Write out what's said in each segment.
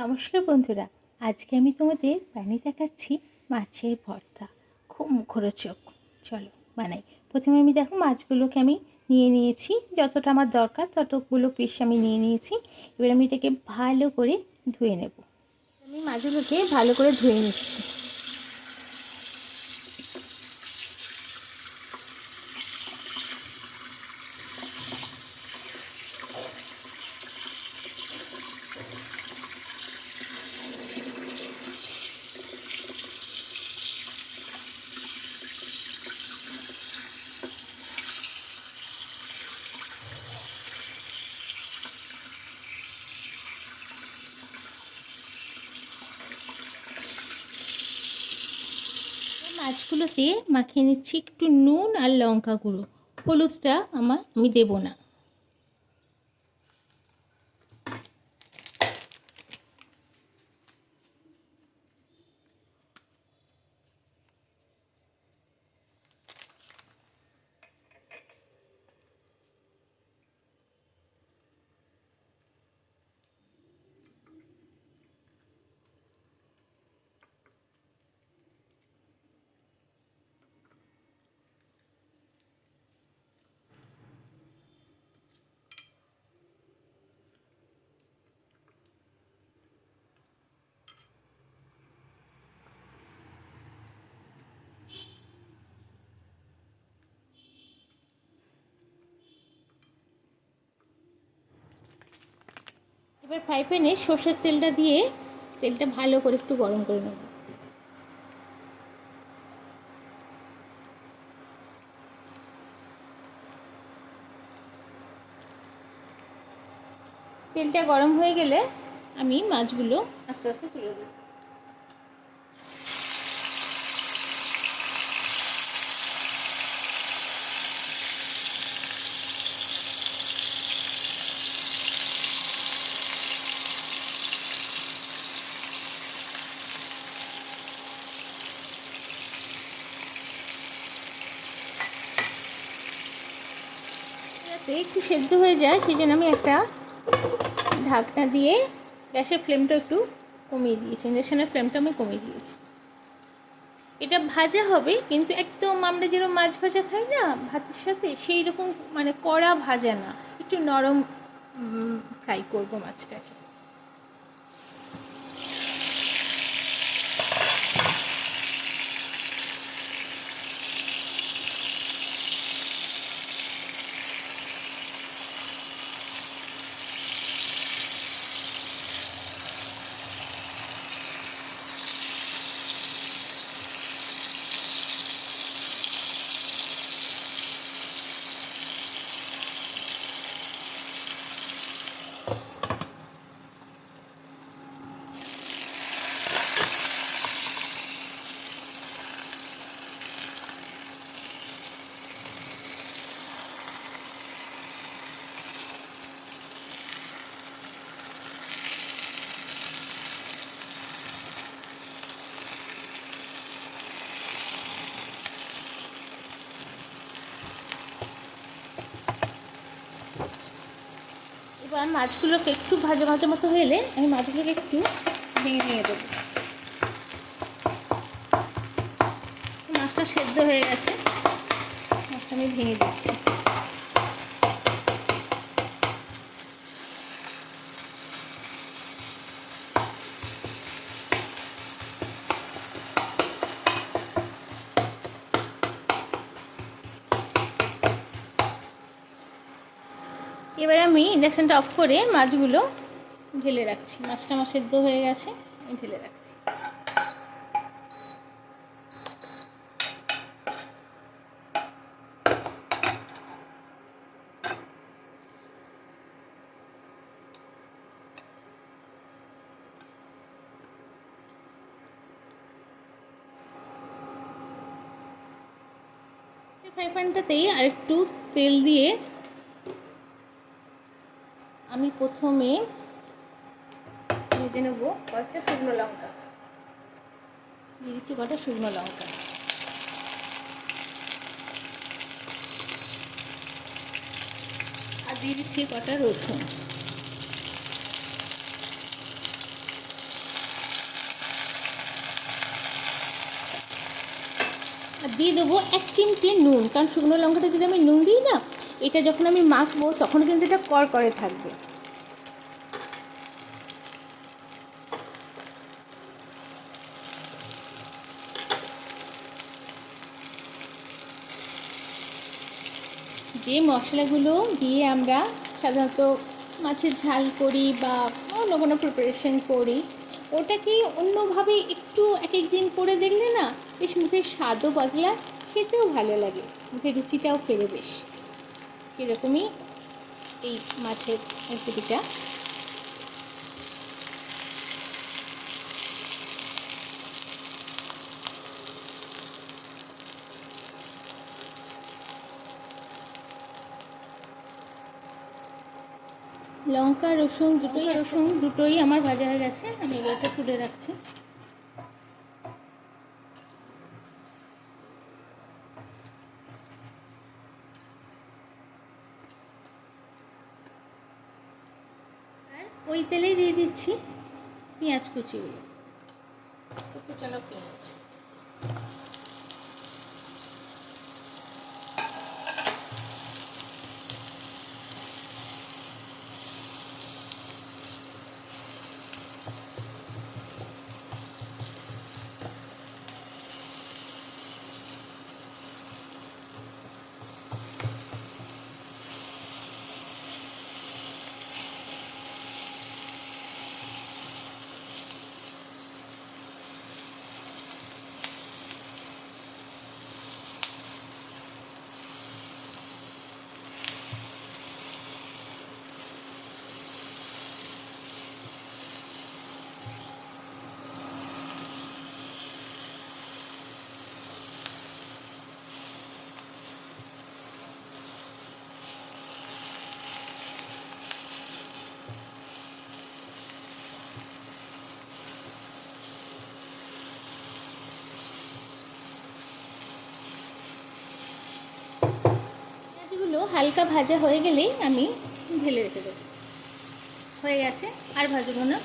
নমস্কার বন্ধুরা, আজকে আমি তোমাদের বানিয়ে দেখাচ্ছি মাছের ভর্তা। খুব মুখরোচক। চলো বানাই। প্রথমে আমি দেখো মাছগুলোকে আমি নিয়ে নিয়েছি, যতটা আমার দরকার ততগুলো পিস আমি নিয়ে নিয়েছি। এবার আমি এটাকে ভালো করে ধুয়ে নেব। আমি মাছগুলোকে ভালো করে ধুয়ে নিচ্ছি। মাছগুলোতে মাখিয়ে নিচ্ছি একটু নুন আর লঙ্কা গুঁড়ো। হলুদটা আমি দেবো না। এবার ফ্রাই প্যানে সর্ষের তেলটা দিয়ে তেলটা ভালো করে একটু গরম করে নেব। তেলটা গরম হয়ে গেলে আমি মাছগুলো আস্তে আস্তে তুলে দেব। যাতে একটু সেদ্ধ হয়ে যায় সেই জন্য আমি একটা ঢাকনা দিয়ে গ্যাসের ফ্লেমটা একটু কমিয়ে দিয়েছি, ইন্ডাকশানের ফ্লেমটা আমি কমিয়ে দিয়েছি। এটা ভাজা হবে, কিন্তু একদম আমরা যেরকম মাছ ভাজা খাই না ভাতের সাথে, সেই রকম মানে কড়া ভাজা না, একটু নরম ফ্রাই করবো মাছটাকে। এবার মাছগুলোকে একটু ভাজা ভাজা মতো হলে আমি মাছগুলোকে একটু ভেঙে ভেঙে দেবো। মাছটা সেদ্ধ হয়ে গেছে, মাছটা আমি ভেঙে দিচ্ছি। এবার আমি ইন্ডাকশানটা অফ করে মাছগুলো ঢেলে রাখছি। মাছটা আমার সেদ্ধ হয়ে গেছে, আমি ঢেলে রাখছি। ফ্রাই প্যানটাতেই আরেকটু তেল দিয়ে আমি প্রথমে ভেজে নেব কয়েকটা শুকনো লঙ্কা। দিয়ে দিচ্ছি কটা শুকনো লঙ্কা। আর দিয়ে দিচ্ছি কটা রসুন। দিয়ে দেবো 1 চিমটে নুন, কারণ শুকনো লঙ্কাটা যদি আমি নুন দিই না, এটা যখন আমি মাখবো তখন কিন্তু এটা করকরে থাকবে। যে মশলাগুলো দিয়ে আমরা সাধারণত মাছের ঝাল করি বা অন্য কোনো প্রিপারেশন করি, ওটাকে অন্যভাবে একটু এক এক দিন করে দেখলে না বেশ মুখের স্বাদও বদলায়, খেতেও ভালো লাগে, মুখের রুচিটাও ফেরে বেশ। এরকমই এই মাছের রেসিপিটা। লঙ্কা রসুন দুটোই আমার ভাজা হয়ে গেছে, আমি এবারটা তুলে রাখছি। আর ওই তেলেই দিয়ে দিচ্ছি পেঁয়াজ কুচিগুলো, কুচানো পেঁয়াজ। পেঁয়াজগুলো হালকা ভাজা হয়ে গেলেই আমি ঢেলে রেখে দেবো। হয়ে গেছে, আর ভাজবো না।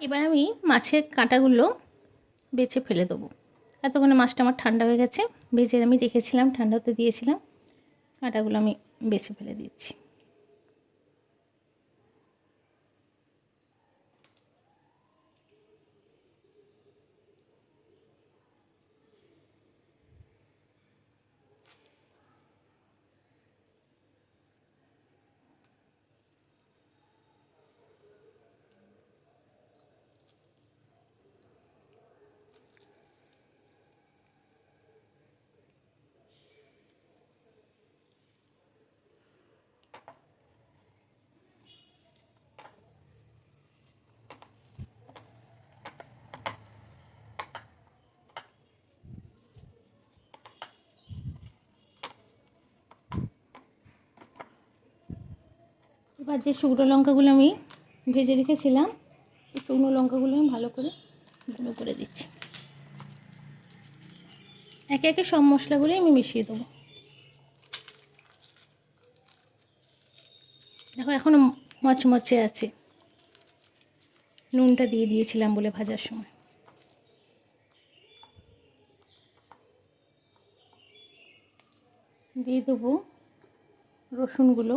এবার আমি মাছের কাঁটাগুলো বেছে ফেলে দেবো। এতক্ষণে মাছটা আমার ঠান্ডা হয়ে গেছে, ভেজে আমি রেখেছিলাম, ঠান্ডা হতে দিয়েছিলাম। কাঁটাগুলো আমি বেছে ফেলে দিচ্ছি। এবার যে শুকনো লঙ্কাগুলো আমি ভেজে রেখেছিলাম, এই শুকনো লঙ্কাগুলো আমি ভালো করে গুঁড়ো করে দিচ্ছি। একে একে সব মশলাগুলোই আমি মিশিয়ে দেবো। দেখো এখনও মচমচে আছে, নুনটা দিয়ে দিয়েছিলাম বলে ভাজার সময়। দিয়ে দেবো রসুনগুলো,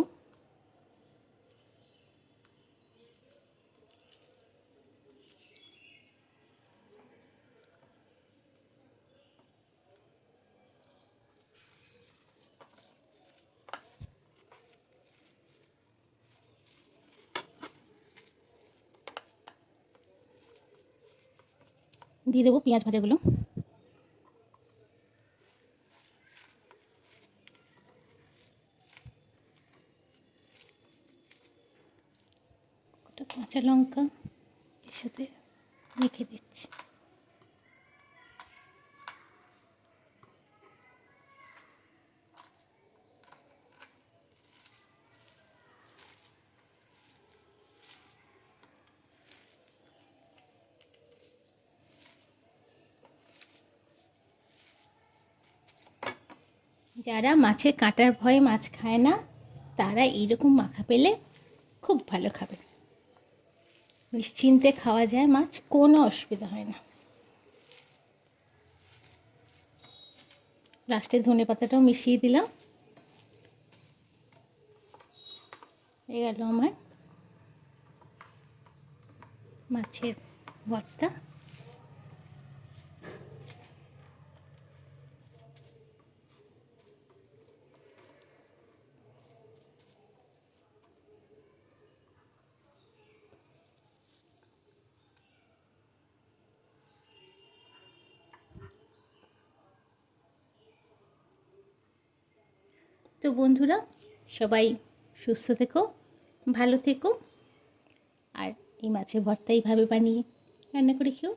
দিয়ে দেবো পেঁয়াজ ভাজাগুলো, কাঁচা লঙ্কা এর সাথে মেখে দিচ্ছি। যারা মাছের কাঁটার ভয়ে মাছ খায় না তারা এইরকম মাখা পেলে খুব ভালো খাবে। নিশ্চিন্তে খাওয়া যায় মাছ, কোনো অসুবিধা হয় না। লাস্টে ধনে পাতাটাও মিশিয়ে দিলাম। এই গেল আমার মাছের ভর্তা। তো বন্ধুরা, সবাই সুস্থ থেকো, ভালো থেকো, আর এই মাছের ভর্তা এইভাবে বানিয়ে রান্না করে খেও।